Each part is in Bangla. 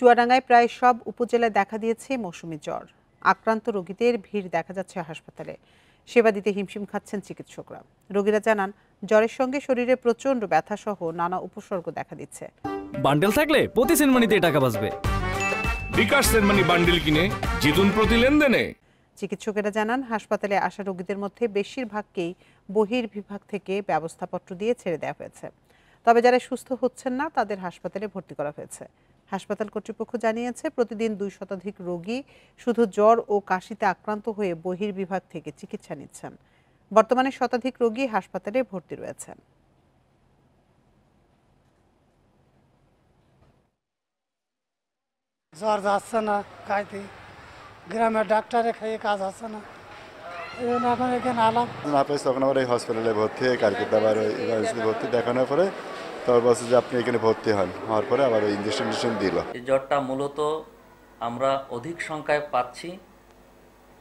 চুয়াডাঙ্গায় প্রায় সব উপজেলায় দেখা দিয়েছে মৌসুমি জ্বর। আক্রান্ত রোগীদের ভিড় দেখা যাচ্ছে হাসপাতালে। সেবা দিতে হিমশিম খাচ্ছেন চিকিৎসকরা। রোগীরা জানান, জ্বরের সঙ্গে শরীরে প্রচণ্ড ব্যথা সহ নানা উপসর্গ দেখা দিচ্ছে। বান্ডেল থাকলে প্রতি সেনমানিতে টাকা বাঁচবে। বিকাশ সেনমানি বান্ডেল কিনে জিতুন প্রতি লেনদেনে। চিকিৎসকেরা জানান, হাসপাতালে আসা রোগীদের মধ্যে বেশিরভাগকেই বহির্বিভাগ থেকে ব্যবস্থাপত্র দিয়ে ছেড়ে দেওয়া হয়েছে। তবে যারা সুস্থ হচ্ছেন না তাদের হাসপাতালে ভর্তি করা হয়েছে। হাসপাতাল কর্তৃপক্ষ জানিয়েছে, প্রতিদিন 2 শতাধিক রোগী শুধু জ্বর ও কাশিতে আক্রান্ত হয়ে বহির্বিভাগ থেকে চিকিৎসা নিচ্ছেন। বর্তমানে শতাধিক রোগী হাসপাতালে ভর্তি রয়েছেন। জ্বর যাচ্ছে না, খাইতে গ্রামের ডাক্তারে খাইয়ে কাজ হচ্ছে না, এখন এখানে আলাম না পেয়েছি তখন আবার এই হসপিটালে ভর্তি হয়ে কালকে আবার ওই ইমার্জেন্সি ভর্তি দেখানোর পরে তবে বলছে যে আপনি এখানে ভর্তি হন, হওয়ার পরে আবার ওই ইঞ্জেকশন দিল। এই জ্বরটা মূলত আমরা অধিক সংখ্যায় পাচ্ছি,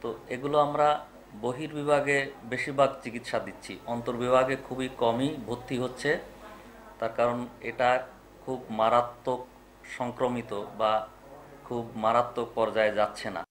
তো এগুলো আমরা বহির্বিভাগে বেশিরভাগ চিকিৎসা দিচ্ছি, অন্তর্বিভাগে খুবই কমই ভর্তি হচ্ছে। তার কারণ এটা খুব মারাত্মক সংক্রমিত বা খুব মারাত্মক পর্যায়ে যাচ্ছে না।